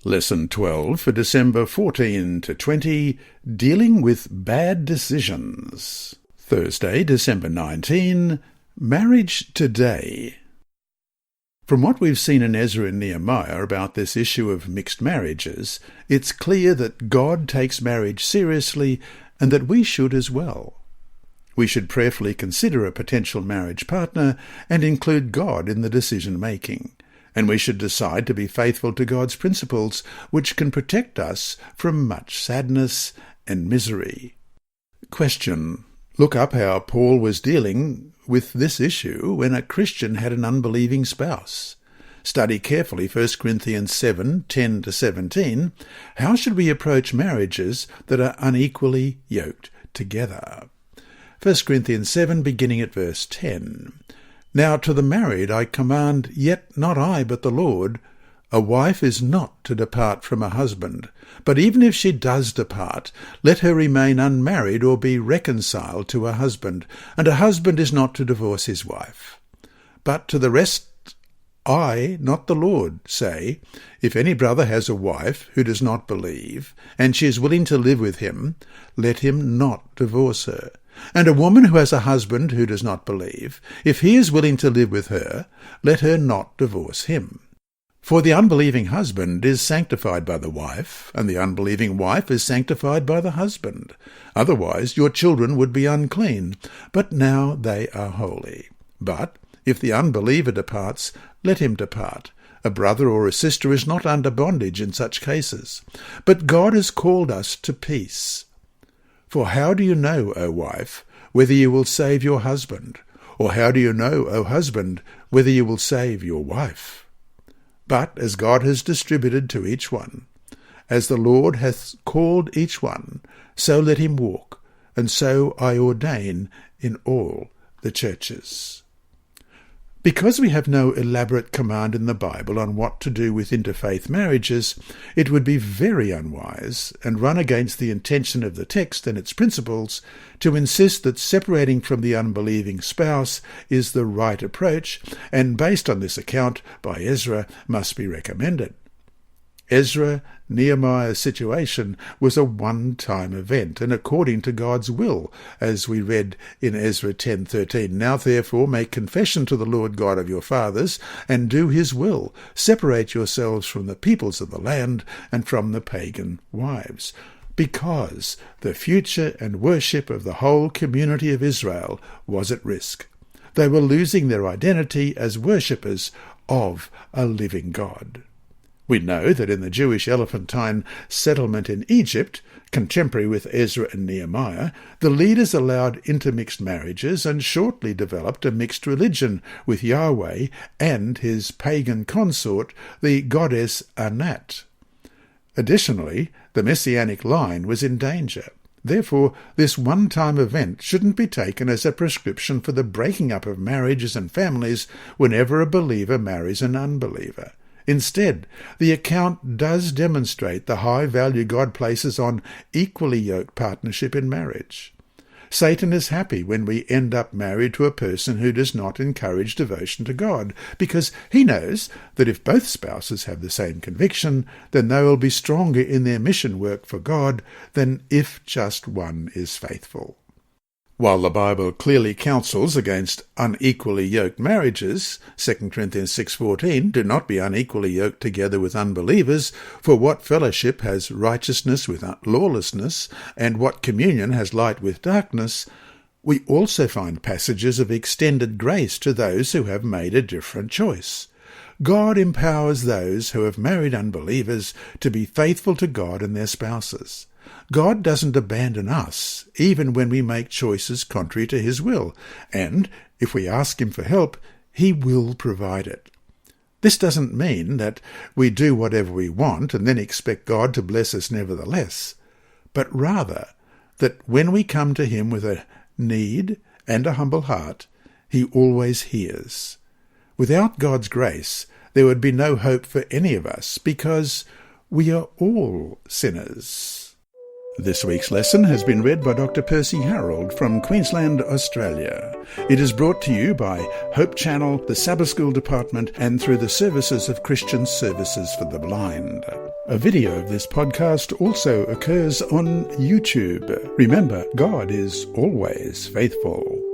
Lesson 12 for December 14 to 20, Dealing with Bad Decisions. Thursday, December 19, Marriage Today. From what we've seen in Ezra and Nehemiah about this issue of mixed marriages, it's clear that God takes marriage seriously and that we should as well. We should prayerfully consider a potential marriage partner and include God in the decision-making. And we should decide to be faithful to God's principles, which can protect us from much sadness and misery. Question. Look up how Paul was dealing with this issue when a Christian had an unbelieving spouse. Study carefully 1 Corinthians 7, 10-17. How should we approach marriages that are unequally yoked together? 1 Corinthians 7, beginning at verse 10. Now to the married I command, yet not I, but the Lord, a wife is not to depart from a husband, but even if she does depart, let her remain unmarried or be reconciled to a husband, and a husband is not to divorce his wife. But to the rest I, not the Lord, say, if any brother has a wife who does not believe, and she is willing to live with him, let him not divorce her. And a woman who has a husband who does not believe, if he is willing to live with her, let her not divorce him. For the unbelieving husband is sanctified by the wife, and the unbelieving wife is sanctified by the husband. Otherwise your children would be unclean, but now they are holy. But if the unbeliever departs, let him depart. A brother or a sister is not under bondage in such cases. But God has called us to peace. For how do you know, O wife, whether you will save your husband? Or how do you know, O husband, whether you will save your wife? But as God has distributed to each one, as the Lord hath called each one, so let him walk, and so I ordain in all the churches. Because we have no elaborate command in the Bible on what to do with interfaith marriages, it would be very unwise and run against the intention of the text and its principles to insist that separating from the unbelieving spouse is the right approach, and based on this account by Ezra must be recommended. Nehemiah's situation was a one-time event, and according to God's will, as we read in Ezra 10:13. Now therefore make confession to the Lord God of your fathers, and do his will. Separate yourselves from the peoples of the land, and from the pagan wives. Because the future and worship of the whole community of Israel was at risk. They were losing their identity as worshippers of a living God. We know that in the Jewish Elephantine settlement in Egypt, contemporary with Ezra and Nehemiah, the leaders allowed intermixed marriages and shortly developed a mixed religion with Yahweh and his pagan consort, the goddess Anat. Additionally, the Messianic line was in danger. Therefore, this one-time event shouldn't be taken as a prescription for the breaking up of marriages and families whenever a believer marries an unbeliever. Instead, the account does demonstrate the high value God places on equally yoked partnership in marriage. Satan is happy when we end up married to a person who does not encourage devotion to God, because he knows that if both spouses have the same conviction, then they will be stronger in their mission work for God than if just one is faithful. While the Bible clearly counsels against unequally yoked marriages, 2 Corinthians 6:14, do not be unequally yoked together with unbelievers, for what fellowship has righteousness with lawlessness, and what communion has light with darkness, we also find passages of extended grace to those who have made a different choice. God empowers those who have married unbelievers to be faithful to God and their spouses. God doesn't abandon us, even when we make choices contrary to his will, and if we ask him for help, he will provide it. This doesn't mean that we do whatever we want and then expect God to bless us nevertheless, but rather that when we come to him with a need and a humble heart, he always hears. Without God's grace, there would be no hope for any of us, because we are all sinners. This week's lesson has been read by Dr. Percy Harrold from Queensland, Australia. It is brought to you by Hope Channel, the Sabbath School Department, and through the services of Christian Services for the Blind. A video of this podcast also occurs on YouTube. Remember, God is always faithful.